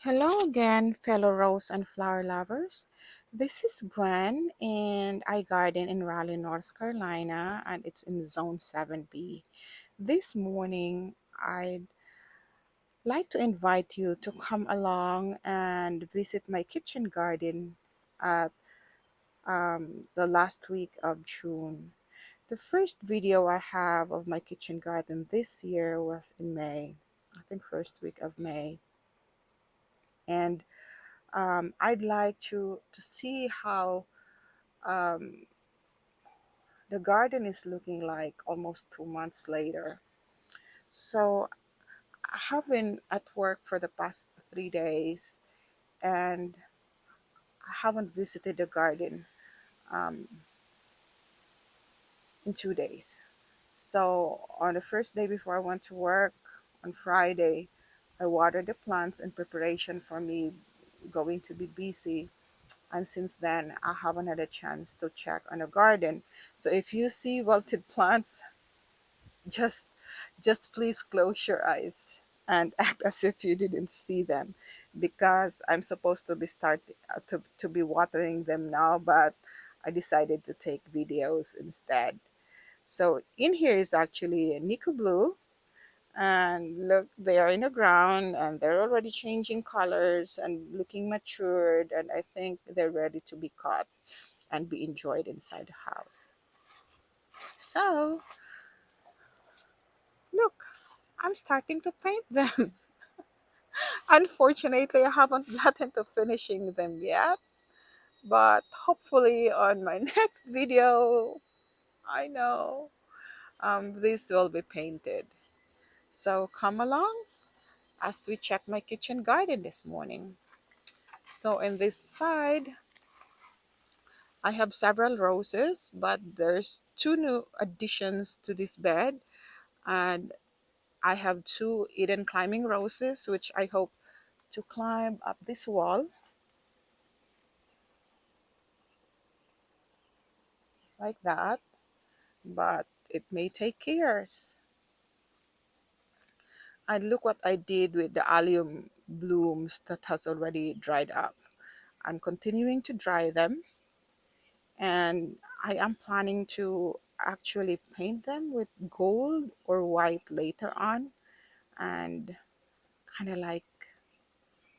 Hello again, fellow rose and flower lovers. This is Gwen, and I garden in Raleigh, North Carolina, and it's in Zone 7B. This morning, I'd like to invite you to come along and visit my kitchen garden at the last week of June. The first video I have of my kitchen garden this year was in May, I think first week of May. And I'd like to see how um, the garden is looking like almost 2 months later. So I have been at work for the past 3 days, and I haven't visited the garden um, in 2 days. So on the first day before I went to work on Friday, I watered the plants in preparation for me going to be busy. And since then, I haven't had a chance to check on the garden. So if you see wilted plants, just just please close your eyes and act as if you didn't see them, because I'm supposed to be to be watering them now, but I decided to take videos instead. So in here is actually a Nico Blue, and look, they are in the ground and they're already changing colors and looking matured, and I think they're ready to be cut and be enjoyed inside the house. So look, I'm starting to paint them. Unfortunately, I haven't gotten to finishing them yet, but hopefully on my next video, I know, this will be painted. So come along as we check my kitchen garden this morning. So in this side, I have several roses, but there's two new additions to this bed, and I have two Eden climbing roses, which I hope to climb up this wall like that, but it may take years. And look what I did with the allium blooms that has already dried up. I'm continuing to dry them, and I am planning to actually paint them with gold or white later on, and kind of like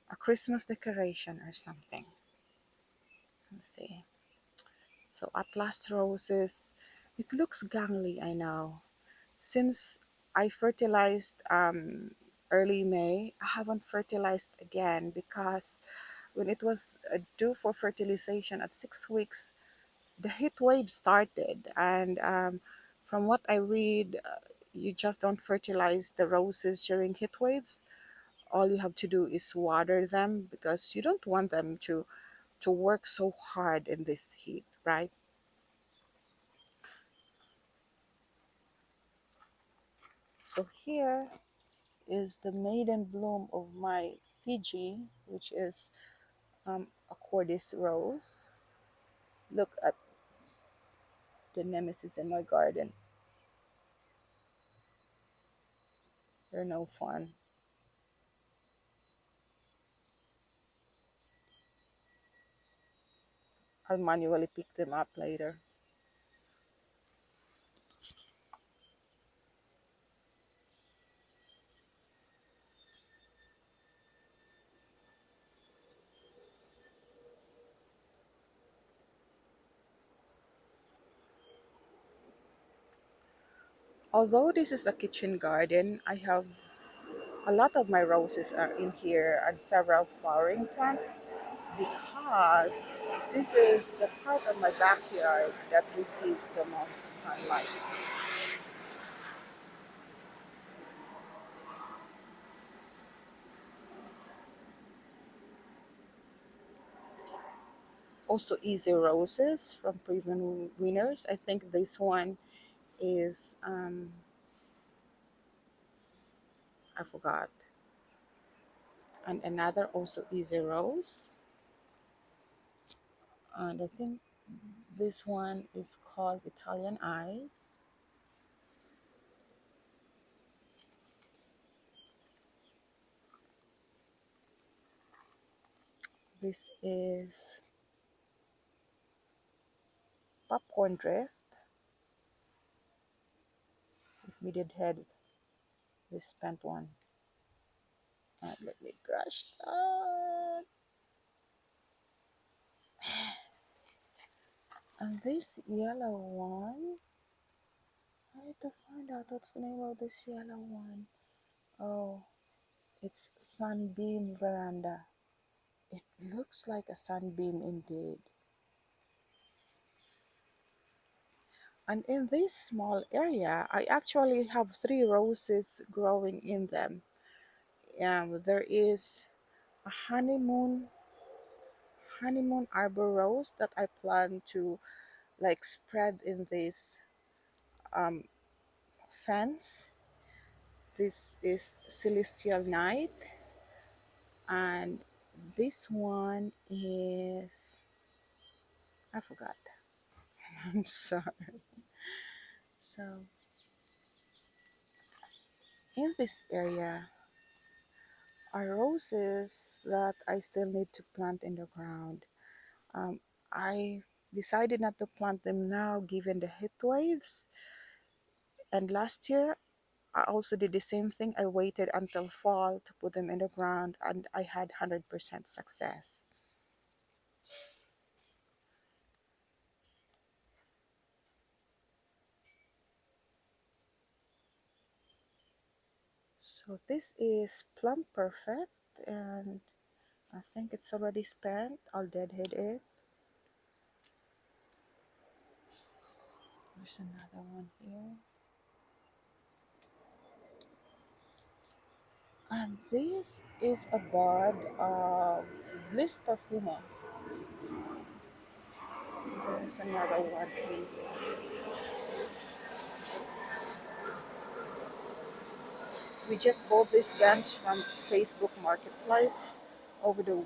a Christmas decoration or something. Let's see. So Atlas roses, it looks gangly, I know. Since I fertilized early May, I haven't fertilized again because when it was due for fertilization at 6 weeks, the heat wave started. And from what I read, you just don't fertilize the roses during heat waves. All you have to do is water them because you don't want them to work so hard in this heat, right? So here is the maiden bloom of my Fiji, which is a Kordes rose. Look at the nemesis in my garden. They're no fun. I'll manually pick them up later. Although this is a kitchen garden, I have a lot of my roses are in here and several flowering plants because this is the part of my backyard that receives the most sunlight. Also, easy roses from previous winners. I think this one is I forgot, and another also easy rose, and I think this one is called Italian Eyes. This is popcorn drift. We did head this spent one. And let me brush that. And this yellow one, I need to find out what's the name of this yellow one. Oh, it's Sunbeam Veranda. It looks like a sunbeam indeed. And in this small area, I actually have three roses growing in them. There is a honeymoon arbor rose that I plan to like spread in this um, fence. This is celestial night, and this one is, I forgot. I'm sorry. So in this area are roses that I still need to plant in the ground. Um, I decided not to plant them now given the heat waves. And last year, I also did the same thing. I waited until fall to put them in the ground, and I had 100% success. So this is plum perfect, and I think it's already spent. I'll deadhead it. There's another one here. And this is a bud of Bliss Perfuma. There's another one here. We just bought this bench from Facebook Marketplace over the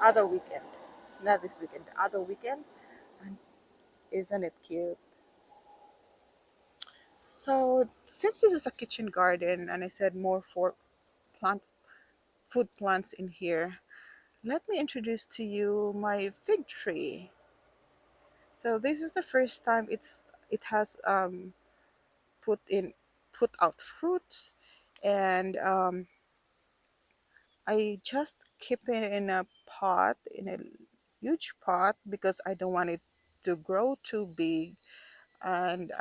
other weekend. Not this weekend, the other weekend. And isn't it cute? So since this is a kitchen garden and I said more for plant food plants in here, let me introduce to you my fig tree. So this is the first time it has put in put out fruits, and I just keep it in a pot, in a huge pot, because I don't want it to grow too big and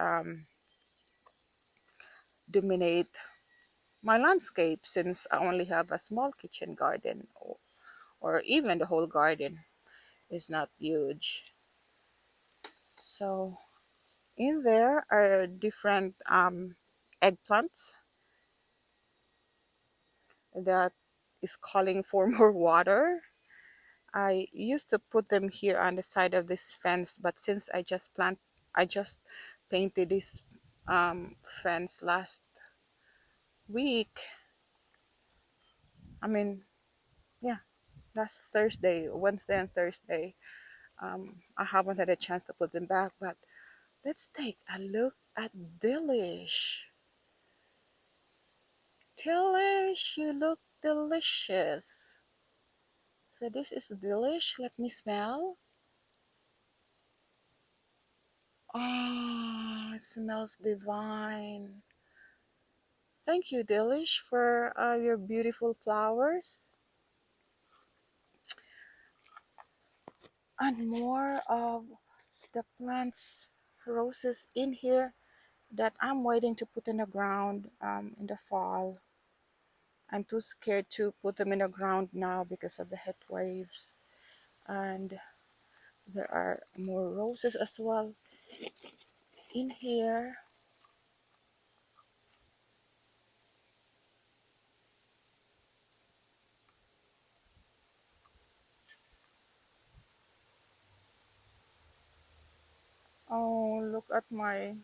dominate my landscape, since I only have a small kitchen garden, or even the whole garden is not huge. So in there are different eggplants that is calling for more water. I used to put them here on the side of this fence, but since I just painted this fence last week. I mean, yeah, last Thursday, Wednesday and Thursday. I haven't had a chance to put them back, but let's take a look at Delish. Delish, you look delicious. So this is Delish. Let me smell. Oh, it smells divine. Thank you, Delish, for your beautiful flowers. And more of the plants, roses in here that I'm waiting to put in the ground in the fall. I'm too scared to put them in the ground now because of the heat waves. And there are more roses as well in here. Oh, look at my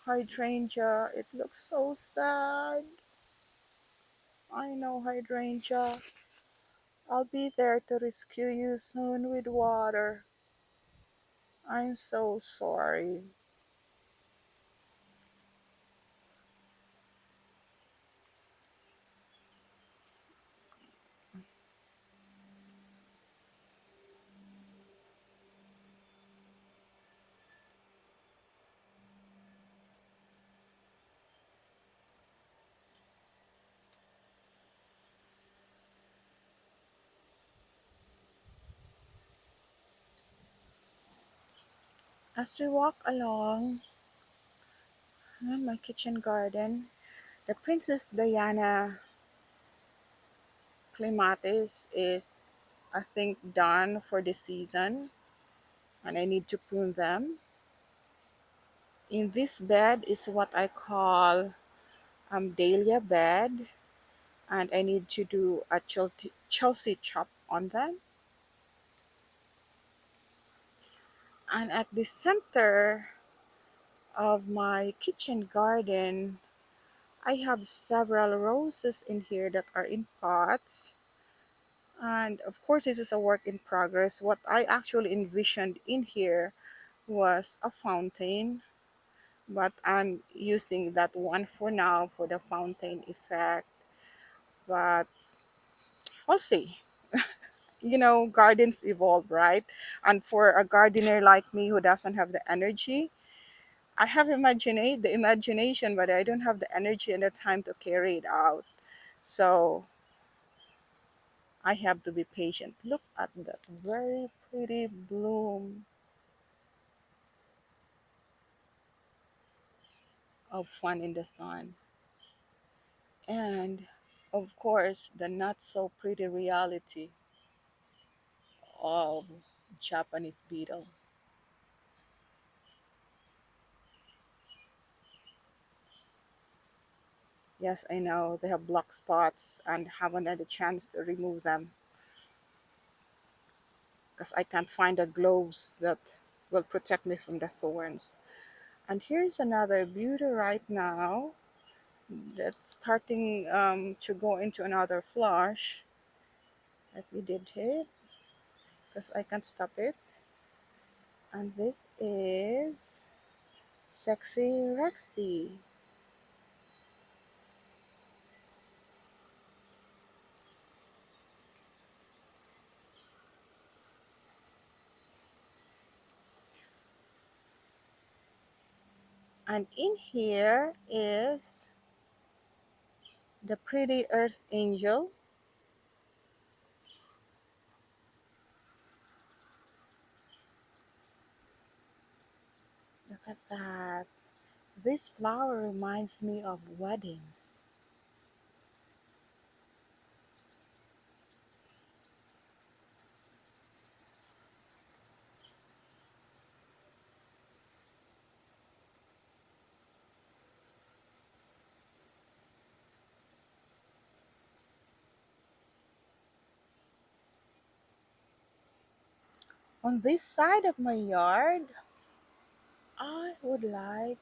hydrangea. It looks so sad. I know, hydrangea. I'll be there to rescue you soon with water. I'm so sorry. As we walk along my kitchen garden, the Princess Diana clematis is, I think, done for the season, and I need to prune them. In this bed is what I call dahlia bed, and I need to do a Chelsea chop on them. And at the center of my kitchen garden, I have several roses in here that are in pots. And of course, this is a work in progress. What I actually envisioned in here was a fountain, but I'm using that one for now for the fountain effect. But we'll see. Gardens evolve, right? And for a gardener like me who doesn't have the energy, I have the imagination, but I don't have the energy and the time to carry it out. So I have to be patient. Look at that very pretty bloom of fun in the sun. And of course, the not so pretty reality of Japanese beetle. Yes, I know they have black spots and haven't had a chance to remove them because I can't find the gloves that will protect me from the thorns. And here's another beauty right now that's starting to go into another flush. Let me did it because I can't stop it. And this is Sexy Rexy. And in here is the pretty earth angel. Look at that. This flower reminds me of weddings. On this side of my yard, I would like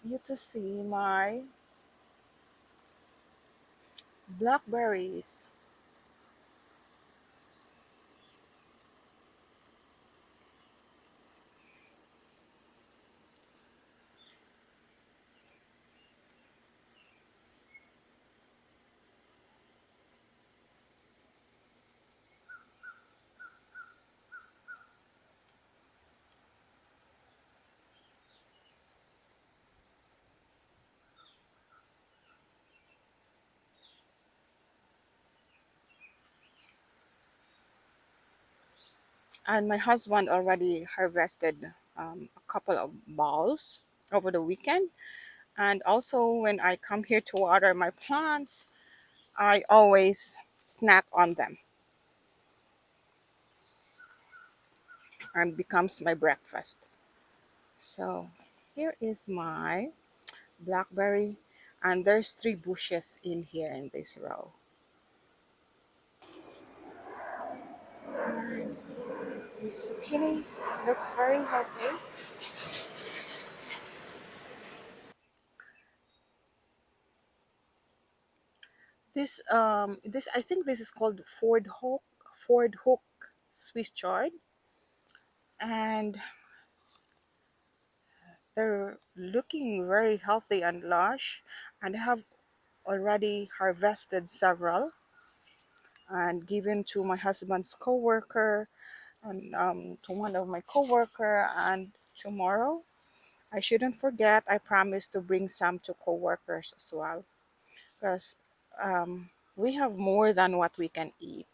you to see my blackberries. And my husband already harvested a couple of balls over the weekend. And also, when I come here to water my plants, I always snack on them and becomes my breakfast. So here is my blackberry, and there's three bushes in here in this row. And this zucchini looks very healthy. This I think this is called Ford Hook Swiss chard, and they're looking very healthy and lush, and I have already harvested several and given to my husband's coworker and to one of my coworker. And tomorrow, I shouldn't forget, I promise to bring some to coworkers as well because we have more than what we can eat.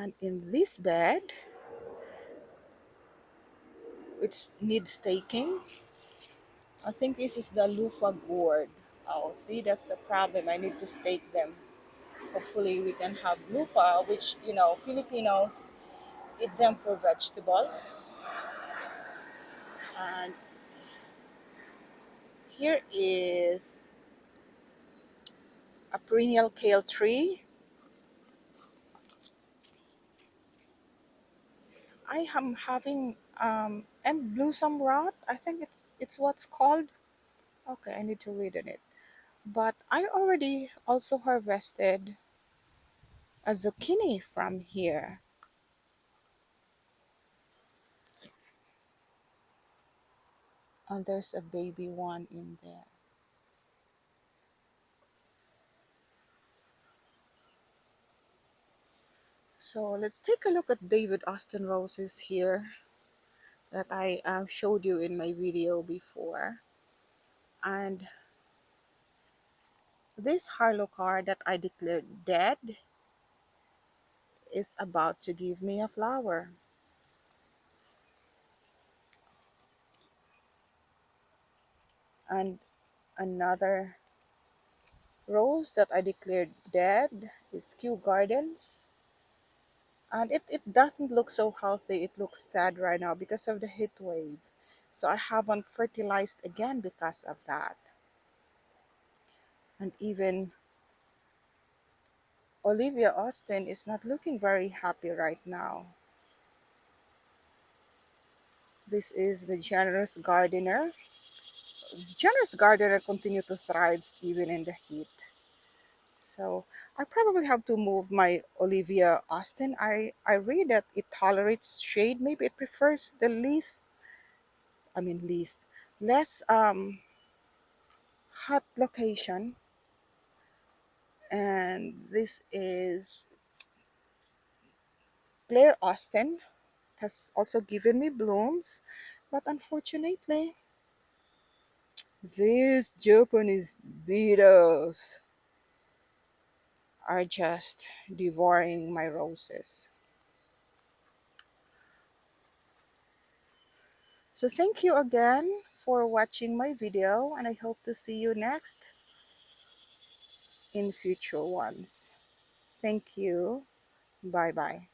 And in this bed, which needs staking, I think this is the loofah gourd. Oh, see, that's the problem. I need to stake them. Hopefully, we can have loofah, which, Filipinos eat them for vegetable. And here is a perennial kale tree. I am having and blossom rot. I think it's what's called. Okay, I need to read on it. But I already also harvested a zucchini from here. And there's a baby one in there. So let's take a look at David Austin roses here that I showed you in my video before. And this harlocar that I declared dead is about to give me a flower. And another rose that I declared dead is Kew Gardens. And it doesn't look so healthy. It looks sad right now because of the heat wave. So I haven't fertilized again because of that. And even Olivia Austin is not looking very happy right now. This is the generous gardener. Generous gardener continue to thrive even in the heat. So I probably have to move my Olivia Austin. I read that it tolerates shade. Maybe it prefers the least less hot location. And this is Claire Austin, has also given me blooms, but unfortunately these Japanese beetles are just devouring my roses. So thank you again for watching my video, and I hope to see you next in future ones. Thank you. Bye bye.